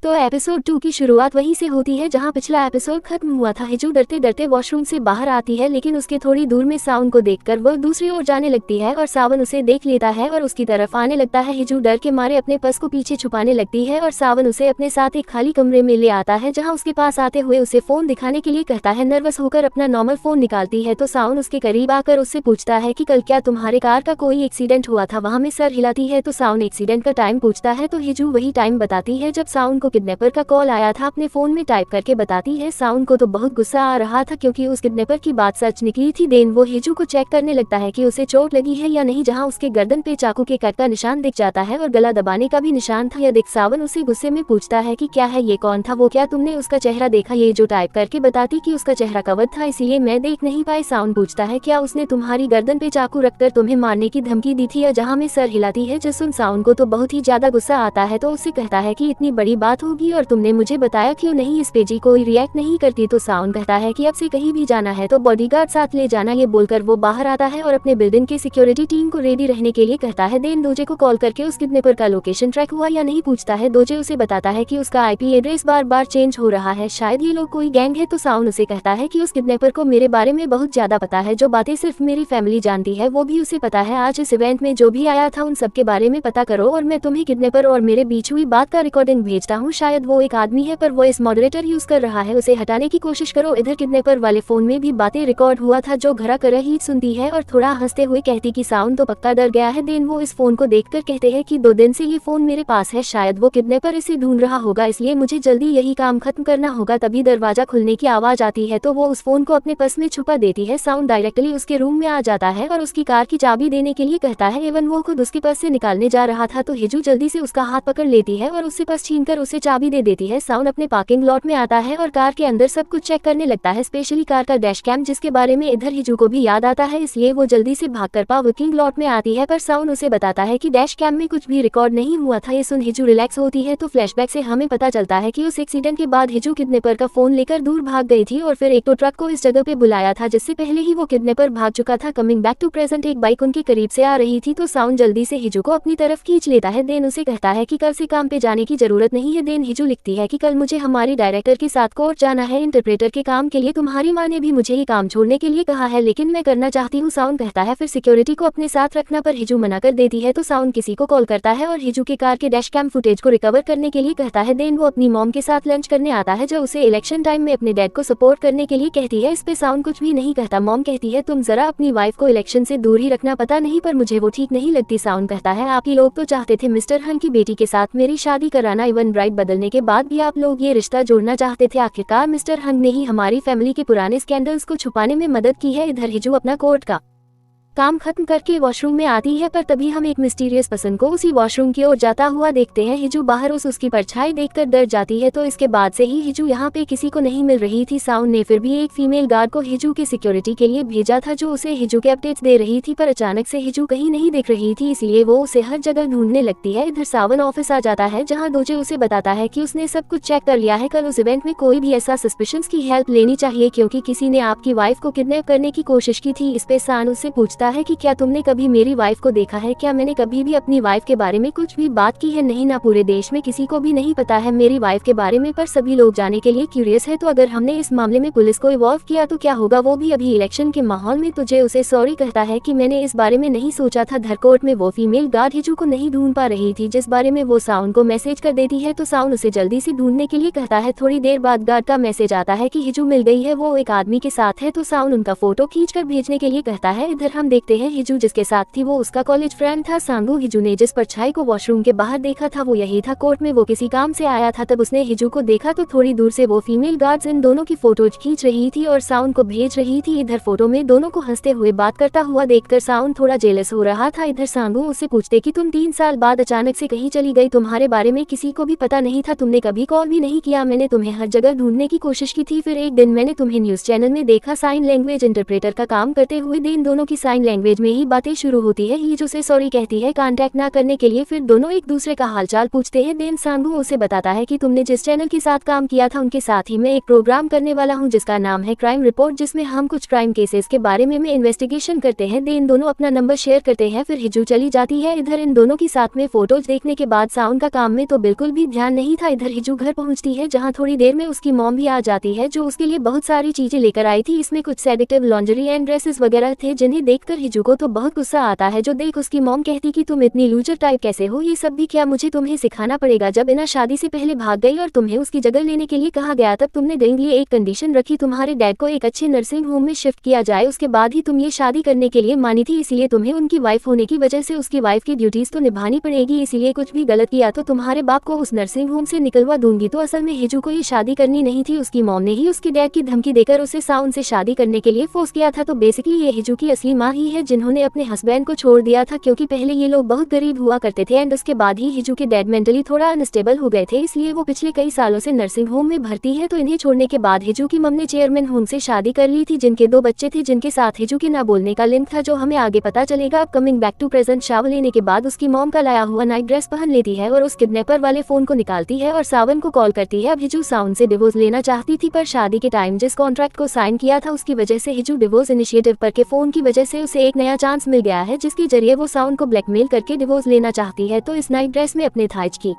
तो एपिसोड 2 की शुरुआत वहीं से होती है जहां पिछला एपिसोड खत्म हुआ था। हिजू डरते डरते वॉशरूम से बाहर आती है, लेकिन उसके थोड़ी दूर में सावन को देखकर वह दूसरी ओर जाने लगती है और सावन उसे देख लेता है और उसकी तरफ आने लगता है। हिजू डर के मारे अपने पर्स को पीछे छुपाने लगती है और सावन उसे अपने साथ एक खाली कमरे में ले आता है, जहाँ उसके पास आते हुए उसे फोन दिखाने के लिए कहता है। नर्वस होकर अपना नॉर्मल फोन निकालती है तो सावन उसके करीब आकर उससे पूछता है कि कल क्या तुम्हारे कार का कोई एक्सीडेंट हुआ था। वहाँ में सर हिलाती है तो सावन एक्सीडेंट का टाइम पूछता है तो हिजू वही टाइम बताती है जब सावन को किडनैपर का कॉल आया था। अपने फोन में टाइप करके बताती है। सावन को तो बहुत गुस्सा आ रहा था क्योंकि उस किडनैपर की बात सच निकली थी। देन वो हिजू को चेक करने लगता है कि उसे चोट लगी है या नहीं, जहां उसके गर्दन पे चाकू के कट का निशान दिख जाता है और गला दबाने का भी निशान था। यह देख सावन उसे गुस्से में पूछता है कि क्या है ये, कौन था वो, क्या तुमने उसका चेहरा देखा। ये जो टाइप करके बताती कि उसका चेहरा कवर था इसलिए मैं देख नहीं पाई। सावन पूछता है क्या उसने तुम्हारी गर्दन पे चाकू रखकर तुम्हें मारने की धमकी दी थी, या जहाँ में सर हिलाती है। जसुन सावन को तो बहुत ही ज्यादा गुस्सा आता है तो उससे कहता है कि इतनी बड़ी बात होगी और तुमने मुझे बताया क्यों नहीं। इस पे जी कोई रिएक्ट नहीं करती तो सावन कहता है कि अब से कहीं भी जाना है तो बॉडीगार्ड साथ ले जाना। ये बोलकर वो बाहर आता है और अपने बिल्डिंग के सिक्योरिटी टीम को रेडी रहने के लिए कहता है। देन दोजे को कॉल करके उस किडनैपर का लोकेशन ट्रैक हुआ या नहीं पूछता है। दोजे उसे बताता है कि उसका आईपी एड्रेस बार बार चेंज हो रहा है, शायद ये लोग कोई गैंग है। तो सावन उसे कहता है कि उस किडनैपर को मेरे बारे में बहुत ज्यादा पता है, जो बातें सिर्फ मेरी फैमिली जानती है वो भी उसे पता है। आज इस इवेंट में जो भी आया था उन सबके बारे में पता करो और मैं तुम्हें किडनैपर और मेरे बीच हुई बात का रिकॉर्डिंग भेजता हूँ। शायद वो एक आदमी है पर वो इस मॉडरेटर यूज कर रहा है, उसे हटाने की कोशिश करो। इधर किडनैपर वाले फोन में भी बातें रिकॉर्ड हुआ था जो घरा कर ही सुनती है और थोड़ा हंसते हुए कहती कि सावन तो पक्का डर गया है। देन वो इस फोन को देखकर कहते हैं कि 2 दिन से ये फोन मेरे पास है, शायद वो किडनैपर इसे ढूंढ रहा होगा, इसलिए मुझे जल्दी यही काम खत्म करना होगा। तभी दरवाजा खुलने की आवाज आती है तो वो उस फोन को अपने पर्स में छुपा देती है। सावन डायरेक्टली उसके रूम में आ जाता है और उसकी कार की चाबी देने के लिए कहता है। इवन वो खुद उसके पर्स से निकालने जा रहा था तो हिजू जल्दी से उसका हाथ पकड़ लेती है और उससे पर्स छीनकर उसे चाबी दे देती है। सावन अपने पार्किंग लॉट में आता है और कार के अंदर सब कुछ चेक करने लगता है, स्पेशली कार का डैश कैम, जिसके बारे में इधर हिजू को भी याद आता है, इसलिए वो जल्दी से भागकर पार्किंग लॉट में आती है। पर सावन उसे बताता है कि डैश कैम में कुछ भी रिकॉर्ड नहीं हुआ था। ये सुन हिजू रिलैक्स होती है तो फ्लैशबैक से हमें पता चलता है कि उस एक्सीडेंट के बाद हिजू किडनैपर का फोन लेकर दूर भाग गई थी और फिर एक तो ट्रक को इस जगह पे बुलाया था जिससे पहले ही वो किडनैपर भाग चुका था। कमिंग बैक टू प्रेजेंट एक बाइक उनके करीब से आ रही थी तो सावन जल्दी से हिजू को अपनी तरफ खींच लेता है। देन उसे कहता है कि कल से काम पे जाने की जरूरत नहीं है। देन हिजू लिखती है कि कल मुझे हमारी डायरेक्टर के साथ कोर्ट जाना है इंटरप्रेटर के काम के लिए। तुम्हारी माँ ने भी मुझे ये काम छोड़ने के लिए कहा है लेकिन मैं करना चाहती हूँ, सावन कहता है। फिर सिक्योरिटी को अपने साथ रखना पर हिजू मना कर देती है तो सावन किसी को कॉल करता है और हिजू के कार के डैश कैम फुटेज को रिकवर करने के लिए कहता है। देन वो अपनी मॉम के साथ लंच करने आता है जो उसे इलेक्शन टाइम में अपने डैड को सपोर्ट करने के लिए कहती है। इस पे सावन कुछ भी नहीं कहता। मॉम कहती है तुम जरा अपनी वाइफ को इलेक्शन से दूर ही रखना, पता नहीं पर मुझे वो ठीक नहीं लगती। सावन कहता है आप ही लोग तो चाहते थे मिस्टर हन की बेटी के साथ मेरी शादी कराना, इवन ब्राइड बदलने के बाद भी आप लोग ये रिश्ता जोड़ना चाहते थे। आखिरकार मिस्टर हन ने ही हमारी फैमिली के पुराने स्कैंडल्स को छुपाने में मदद की है। इधर हिजू अपना कोर्ट का काम खत्म करके वॉशरूम में आती है पर तभी हम एक मिस्टीरियस पर्सन को उसी वॉशरूम की ओर जाता हुआ देखते हैं। हिजू बाहर उसकी परछाई देखकर डर जाती है तो इसके बाद से ही हिजू यहाँ पे किसी को नहीं मिल रही थी। सावन ने फिर भी एक फीमेल गार्ड को हिजू के सिक्योरिटी के लिए भेजा था जो उसे हिजू के अपडेट्स दे रही थी, पर अचानक से हिजू कहीं नहीं दिख रही थी इसलिए वो उसे हर जगह ढूंढने लगती है। इधर सावन ऑफिस आ जाता है जहाँ दोजे उसे बताता है कि उसने सब कुछ चेक कर लिया है। कल उस इवेंट में कोई भी ऐसा सस्पिशंस की हेल्प लेनी चाहिए क्योंकि किसी ने आपकी वाइफ को किडनैप करने की कोशिश की थी। इस पे सान उससे पूछता है कि क्या तुमने कभी मेरी वाइफ को देखा है, क्या मैंने कभी भी अपनी वाइफ के बारे में कुछ भी बात की है। नहीं ना, पूरे देश में किसी को भी नहीं पता है मेरी वाइफ के बारे में, पर सभी लोग जाने के लिए क्यूरियस है। तो अगर हमने इस मामले में पुलिस को इन्वॉल्व किया तो क्या होगा, वो भी अभी इलेक्शन के माहौल में। तुझे उसे सॉरी कहता है कि मैंने इस बारे में नहीं सोचा था। धरकोट में वो फीमेल गार्ड हिजू को नहीं ढूंढ पा रही थी जिस बारे में वो सावन को मैसेज कर देती है तो सावन उसे जल्दी से ढूंढने के लिए कहता है। थोड़ी देर बाद गार्ड का मैसेज आता है कि हिजू मिल गई है, वो एक आदमी के साथ है तो सावन उनका फोटो खींचकर भेजने के लिए कहता है। इधर हम देखते हैं हिजू जिसके साथ थी वो उसका कॉलेज फ्रेंड था सांगू। हिजू ने जिस परछाई को वॉशरूम के बाहर देखा था वो यही था। कोर्ट में वो किसी काम से आया था, तब उसने हिजू को देखा तो थोड़ी दूर से वो फीमेल गार्ड्स इन दोनों की फोटोज खींच रही थी और सावन को भेज रही थी। इधर फोटो में दोनों को हंसते हुए बात करता हुआ देखकर सावन थोड़ा जेलस हो रहा था। इधर सांगू उससे पूछते कि तुम 3 साल बाद अचानक से कहीं चली गई, तुम्हारे बारे में किसी को भी पता नहीं था, तुमने कभी कॉल भी नहीं किया, मैंने तुम्हें हर जगह ढूंढने की कोशिश की थी। फिर एक दिन मैंने तुम्हें न्यूज चैनल में देखा साइन लैंग्वेज इंटरप्रेटर का काम करते हुए। दिन दोनों की साइन साइन लैंग्वेज में ही बातें शुरू होती है। हिजू से सॉरी कहती है कांटेक्ट ना करने के लिए। फिर दोनों एक दूसरे का हालचाल पूछते हैं। देन सांगू उसे बताता है कि तुमने जिस चैनल के साथ काम किया था उनके साथ ही मैं एक प्रोग्राम करने वाला हूँ जिसका नाम है क्राइम रिपोर्ट, जिसमें हम कुछ क्राइम केसेस के बारे में इन्वेस्टिगेशन करते हैं। देन दोनों अपना नंबर शेयर करते हैं। फिर हिजू चली जाती है। इधर इन दोनों की साथ में फोटोज देखने के बाद साउन का काम में तो बिल्कुल भी ध्यान नहीं था। इधर हिजू घर पहुंचती है जहां थोड़ी देर में उसकी मॉम भी आ जाती है जो उसके लिए बहुत सारी चीजें लेकर आई थी। इसमें कुछ सेडेक्टिव, लॉन्ड्री एंड ड्रेसेस वगैरह थे जिन्हें देखकर हिजू को तो बहुत गुस्सा आता है। जो देख उसकी मॉम कहती कि तुम इतनी लूजर टाइप कैसे हो, ये सब भी क्या मुझे तुम्हें सिखाना पड़ेगा। जब इना शादी से पहले भाग गई और तुम्हें उसकी जगह लेने के लिए कहा गया तब तुमने देने के लिए एक कंडीशन रखी, तुम्हारे डैड को एक अच्छे नर्सिंग होम में शिफ्ट किया जाए, उसके बाद ही तुम ये शादी करने के लिए मानी थी। इसलिए तुम्हें उनकी वाइफ होने की वजह से उसकी वाइफ की ड्यूटीज तो निभानी पड़ेगी। इसलिए कुछ भी गलत किया तो तुम्हारे बाप को उस नर्सिंग होम से निकलवा दूंगी। तो असल में हिजू को ये शादी करनी नहीं थी, उसकी मॉम ने ही उसके डैड की धमकी देकर उसे साउन से शादी करने के लिए फोर्स किया था। तो बेसिकली ये हिजू की असली माँ ही है जिन्होंने अपने हस्बैंड को छोड़ दिया था, क्योंकि पहले ये लोग बहुत गरीब हुआ करते थे एंड उसके बाद ही हिजू के डैड मेंटली थोड़ा अनस्टेबल हो गए थे, इसलिए वो पिछले कई सालों से नर्सिंग होम में भर्ती है। तो इन्हें छोड़ने के बाद हिजू की मम ने चेयरमैन होम से शादी कर ली थी जिनके 2 बच्चे थे, जिनके साथ हिजू के ना बोलने का लिंक था जो हमें आगे पता चलेगा। अब coming back to present, shower लेने के बाद उसकी मॉम का लाया हुआ नाइट ड्रेस पहन लेती है और उस किडनैपर वाले फोन को निकालती है और सावन को कॉल करती है। अब हिजू साउन से डिवोर्स लेना चाहती थी पर शादी के टाइम जिस कॉन्ट्रैक्ट को साइन किया था उसकी वजह से हिजू डिवोर्स इनिशिएटिव पर के फोन की वजह से उसे एक नया चांस मिल गया है जिसके जरिए वो साउन को ब्लैकमेल करके डिवोर्स लेना चाहती है। तो इस नाइट ड्रेस में अपने थाइज की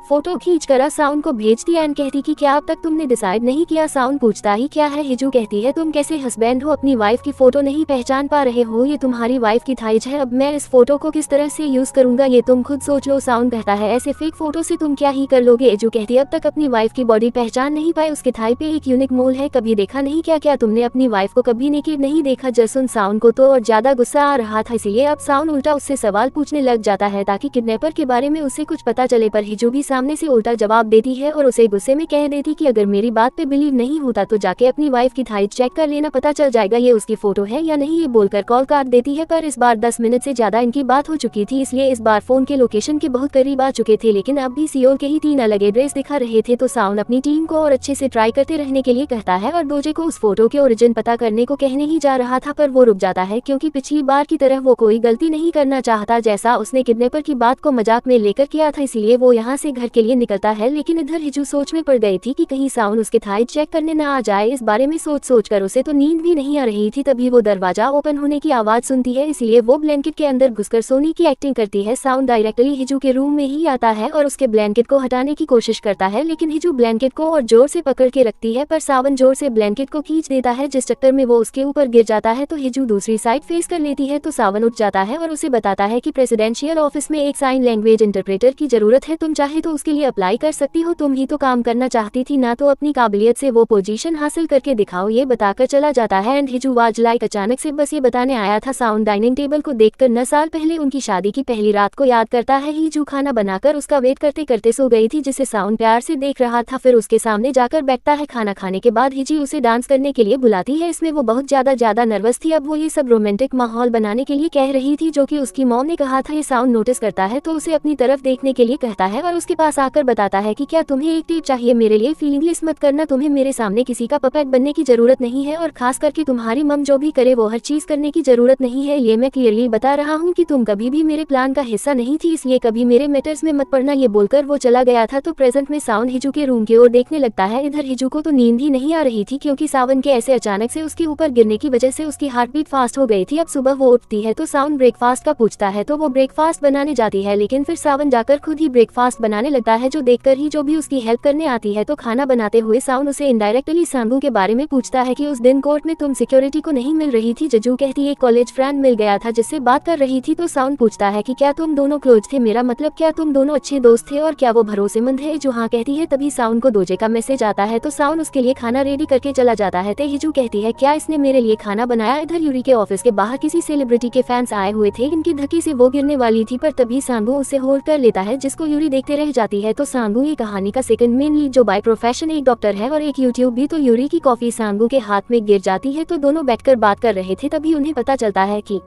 फोटो खींचकर साउन को भेजती एंड कहती कि क्या अब तक तुमने डिसाइड नहीं किया। साउन पूछता ही क्या है। हिजू कहती है तुम कैसे हस्बैंड हो, अपनी वाइफ की फोटो नहीं पहचान पा रहे हो, ये तुम्हारी वाइफ की थाइज है। अब मैं इस फोटो को किस तरह से यूज करूंगा ये तुम खुद सोच लो। साउन कहता है ऐसे फेक फोटो से तुम क्या ही कर लोगे। हिजू कहती है अब तक अपनी वाइफ की बॉडी पहचान नहीं पाए, उसके थाई पे एक यूनिक मोल है, कभी देखा नहीं क्या? क्या तुमने अपनी वाइफ को कभी नेकेड नहीं देखा? जसुन साउन को तो और ज्यादा गुस्सा आ रहा था, इसीलिए अब साउन उल्टा उससे सवाल पूछने लग जाता है ताकि किडनैपर के बारे में उसे कुछ पता चले। पर हिजू भी सामने से उल्टा जवाब देती है और उसे गुस्से में कह देती कि अगर मेरी बात पे बिलीव नहीं होता तो जाके अपनी वाइफ की थाइज चेक कर लेना, पता चल जाएगा ये उसकी फोटो है या नहीं। ये बोलकर कॉल काट देती है। पर इस बार 10 मिनट से ज्यादा इनकी बात हो चुकी थी, इसलिए इस बार फोन के लोकेशन के बहुत करीब आ चुके थे, लेकिन अब भी सियोल के ही 3 अलग एड्रेस दिखा रहे थे। तो साउन अपनी टीम को और अच्छे से ट्राई करते रहने के लिए कहता है और दोजे को उस फोटो के ओरिजिन पता करने को कहने ही जा रहा था, पर वो रुक जाता है क्योंकि पिछली बार की तरह वो कोई गलती नहीं करना चाहता जैसा उसने किडनैपर की बात को मजाक में लेकर किया था, इसीलिए वो यहाँ से घर के लिए निकलता है। लेकिन इधर हिजू सोच में पड़ गई थी कि कहीं साउन उसके थाई चेक करने न आ जाए। इस बारे में सोच कर उसे तो नींद भी नहीं आ रही थी। तभी वो दरवाजा ओपन होने की आवाज सुनती है, इसलिए वो ब्लैंकेट के अंदर घुसकर सोने की एक्टिंग करती है। साउन डायरेक्टली हिजू के रूम में ही आता है और उसके ब्लैंकेट को हटाने की कोशिश करता है, लेकिन हिजू ब्लैंकेट को और जोर से पकड़ के रखती है, पर सावन जोर से ब्लैंकेट को खींच देता है जिस चक्कर में वो उसके ऊपर गिर जाता है। तो हिजू दूसरी साइड फेस कर लेती है। तो सावन उठ जाता है और उसे बताता है कि प्रेसिडेंशियल ऑफिस में एक साइन लैंग्वेज इंटरप्रेटर की जरूरत है, तुम चाहे तो उसके लिए अप्लाई कर सकती हो, तुम ही तो काम करना चाहती थी ना, तो अपनी काबिलियत से वो पोजीशन हासिल करके दिखाओ। ये बताकर चला जाता है एंड हिजू आज लाइक अचानक से बस ये बताने आया था। साउंड डाइनिंग टेबल को देखकर 9 साल पहले उनकी शादी की पहली रात को याद करता है। हिजू खाना बनाकर उसका वेट करते करते सो गई थी जिसे साउंड प्यार से देख रहा था। फिर उसके सामने जाकर बैठता है। खाना खाने के बाद हिजी उसे डांस करने के लिए बुलाती है। इसमें वो बहुत ज्यादा नर्वस थी। अब वो ये सब रोमांटिक माहौल बनाने के लिए कह रही थी जो कि उसकी मॉम ने कहा था। ये साउंड नोटिस करता है तो उसे अपनी तरफ देखने के लिए कहता है और उसके पास आकर बताता है कि क्या तुम्हें एक टेप चाहिए? मेरे लिए फीलिंगलेस मत करना, तुम्हें मेरे सामने किसी का पपेट बनने की जरूरत नहीं है और खास करके तुम्हारी मम जो भी करे वो हर चीज करने की जरूरत नहीं है। ये मैं क्लियरली बता रहा हूँ कि तुम कभी भी मेरे प्लान का हिस्सा नहीं थी, इसलिए कभी मेरे मैटर्स में मत पड़ना। ये बोलकर वो चला गया था। तो प्रेजेंट में साउंड हिजू के रूम की ओर देखने लगता है। इधर हिजू को तो नींद ही नहीं आ रही थी क्योंकि सावन के ऐसे अचानक से उसके ऊपर गिरने की वजह से उसकी हार्ट बीट फास्ट हो गई थी। अब सुबह वो उठती है तो साउंड ब्रेकफास्ट का पूछता है तो वो ब्रेकफास्ट बनाने जाती है, लेकिन फिर सावन जाकर खुद ही ब्रेकफास्ट बनाने लगता है जो देखकर ही जो भी उसकी हेल्प करने आती है। तो खाना बनाते हुए साउंड उसे इनडायरेक्टली सांगू के बारे में पूछता है कि उस दिन कोर्ट में तुम सिक्योरिटी को नहीं मिल रही थी। जजू कहती है कॉलेज फ्रेंड मिल गया था जिससे बात कर रही थी। तो साउंड पूछता है कि क्या तुम दोनों क्लोज थे, मेरा मतलब क्या तुम दोनों अच्छे दोस्त थे और क्या वो भरोसेमंद है? जो हाँ कहती है। तभी साउंड को दोजे का मैसेज आता है तो साउंड उसके लिए खाना रेडी करके चला जाता है। हिजू कहती है क्या इसने मेरे लिए खाना बनाया? इधर यूरी के ऑफिस के बाहर किसी सेलिब्रिटी के फैंस आए हुए थे, इनकी धक्के से वो गिरने वाली थी, पर तभी सांगू उसे होल्ड कर लेता है जिसको यूरी देखते रह जाती है। तो सांगू ये कहानी का सेकंड मेन लीड जो बाय प्रोफेशन एक डॉक्टर है और एक यूट्यूब भी। तो यूरी की कॉफी सांगू के हाथ में गिर जाती है तो दोनों बैठकर बात कर रहे थे। तभी उन्हें पता चलता है कि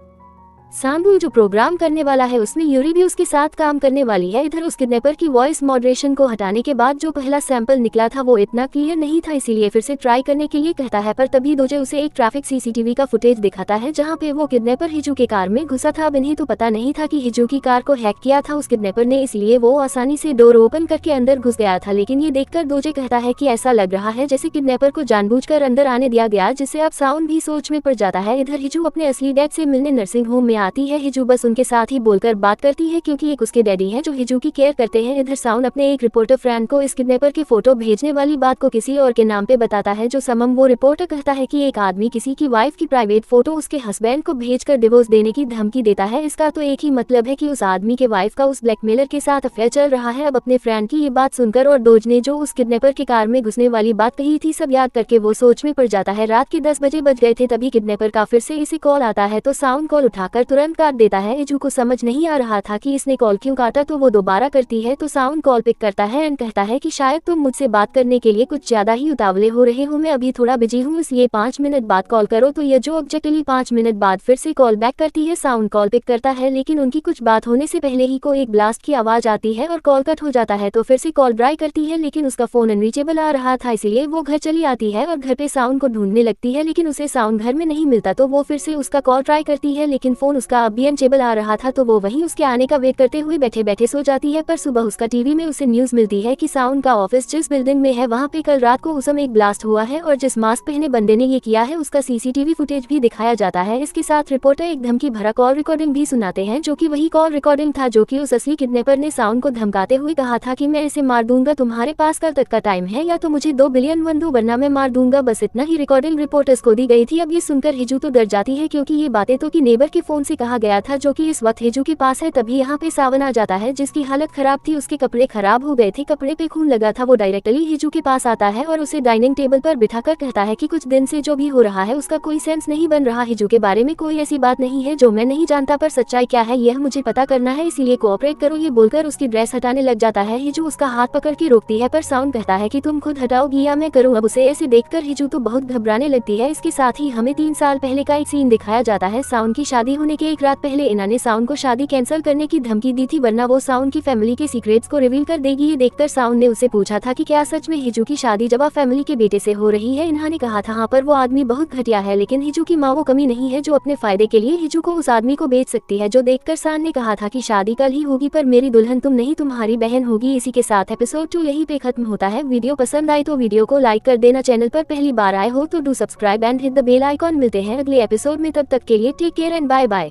सांबू जो प्रोग्राम करने वाला है उसमें यूरी भी उसके साथ काम करने वाली है। इधर उस किडनैपर की वॉइस मॉडरेशन को हटाने के बाद जो पहला सैंपल निकला था वो इतना क्लियर नहीं था, इसीलिए फिर से ट्राई करने के लिए कहता है। पर तभी दोजे उसे एक ट्रैफिक सीसीटीवी का फुटेज दिखाता है जहाँ पे वो किडनैपर हिजू के कार में घुसा था। अब इन्हें तो पता नहीं था कि हिजू की कार को हैक किया था उस किडनैपर ने, इसलिए वो आसानी से डोर ओपन करके अंदर घुस गया था। लेकिन ये देखकर दोजे कहता है कि ऐसा लग रहा है जैसे किडनैपर को जानबूझकर अंदर आने दिया गया, जिससे अब साउन भी सोच में पड़ जाता है। इधर हिजू अपने असली डैड से मिलने नर्सिंग होम में आती है। हिजू बस उनके साथ ही बोलकर बात करती है क्योंकि एक उसके डैडी हैं जो हिजू की केयर करते हैं। इधर साउन अपने एक रिपोर्टर फ्रेंड को इस किडनैपर की फोटो भेजने वाली बात को किसी और के नाम पे बताता है जो समम। वो रिपोर्टर कहता है कि एक आदमी किसी की वाइफ की प्राइवेट फोटो उसके हस्बैंड को भेजकर डिवोर्स देने की धमकी देता है। इसका तो एक ही मतलब है कि उस आदमी के वाइफ का उस ब्लैकमेलर के साथ अफेयर चल रहा है। अब अपने फ्रेंड की ये बात सुनकर और दोज ने जो उस किडनैपर की कार में घुसने वाली बात कही थी सब याद करके वो सोच में पड़ जाता है। रात के 10 बजे बज गए थे तभी किडनैपर का फिर से इसे कॉल आता है तो साउन कॉल उठाकर तुरंत काट देता है। हिजू को समझ नहीं आ रहा था कि इसने कॉल क्यों काटा, तो वो दोबारा करती है तो साउन कॉल पिक करता है एंड कहता है कि शायद तुम मुझसे बात करने के लिए कुछ ज्यादा ही उतावले हो रहे हो, मैं अभी थोड़ा बिजी हूँ इसलिए 5 मिनट बाद कॉल करो। तो ये जो ऑब्जेक्टली 5 मिनट बाद फिर से कॉल बैक करती है। साउन कॉल पिक करता है लेकिन उनकी कुछ बात होने से पहले ही को एक ब्लास्ट की आवाज आती है और कॉल कट हो जाता है। तो फिर से कॉल ट्राई करती है लेकिन उसका फोन अनरीचेबल आ रहा था, इसलिए वो घर चली आती है और घर पे साउन को ढूंढने लगती है लेकिन उसे साउन घर में नहीं मिलता। तो वो फिर से उसका कॉल ट्राई करती है लेकिन फोन उसका अब भी अनरीचेबल आ रहा था, तो वो वहीं उसके आने का वेट करते हुए बैठे बैठे सो जाती है। पर सुबह उसका टीवी में उसे न्यूज मिलती है कि साउन का ऑफिस जिस बिल्डिंग में है वहाँ पे कल रात को उस समय एक ब्लास्ट हुआ है और जिस मास्क पहने बंदे ने ये किया है उसका सीसीटीवी फुटेज भी दिखाया जाता है। इसके साथ रिपोर्टर एक धमकी भरा कॉल रिकॉर्डिंग भी सुनाते हैं जो कि वही कॉल रिकॉर्डिंग था जो कि उस असली किडनैपर ने साउन को धमकाते हुए कहा था कि मैं इसे मार दूंगा, तुम्हारे पास कल तक का टाइम है या तो मुझे 2 बिलियन वन दो वरना मैं मार दूंगा। बस इतना ही रिकॉर्डिंग रिपोर्टर्स को दी गई थी। अब ये सुनकर हिजू तो डर जाती है क्योंकि ये बातें तो कि नेबर के फोन से कहा गया था जो कि इस वक्त हिजू के पास है। तभी यहाँ पे सावन आ जाता है जिसकी हालत खराब थी, उसके कपड़े खराब हो गए थे, कपड़े पे खून लगा था। वो डायरेक्टली हिजू के पास आता है और उसे डाइनिंग टेबल पर बिठाकर कहता है कि कुछ दिन से जो भी हो रहा है उसका कोई सेंस नहीं बन रहा, हिजू के बारे में कोई ऐसी बात नहीं है जो मैं नहीं जानता, पर सच्चाई क्या है यह मुझे पता करना है, इसीलिए कोऑपरेट करो। ये बोलकर उसकी ड्रेस हटाने लग जाता है। हिजू उसका हाथ पकड़ के रोकती है पर साउन कहता है कि तुम खुद हटाओगी या मैं करूँ। अब उसे ऐसे देखकर हिजू तो बहुत घबराने लगती है। इसके साथ ही हमें 3 साल पहले का एक सीन दिखाया जाता है। साउन की शादी होने के एक रात पहले इना ने साउन को शादी कैंसिल करने की धमकी दी थी वरना वो साउन की फैमिली के सीक्रेट्स को रिवील कर देगी। ये देखकर साउन ने उसे पूछा था कि क्या सच में हिजू की शादी जवा फैमिली के बेटे से हो रही है। इन्हा ने कहा था हाँ, पर वो आदमी बहुत घटिया है, लेकिन हिजू की माँ वो कमी नहीं है जो अपने फायदे के लिए हिजू को उस आदमी को बेच सकती है। जो देखकर सान ने कहा था कि शादी कल ही होगी पर मेरी दुल्हन तुम नहीं तुम्हारी बहन होगी। इसी के साथ एपिसोड 2 यहीं पे खत्म होता है। वीडियो पसंद आई तो वीडियो को लाइक कर देना, चैनल पर पहली बार आए हो तो do subscribe and hit the bell icon. मिलते हैं अगले एपिसोड में, तब तक के लिए take care and bye bye.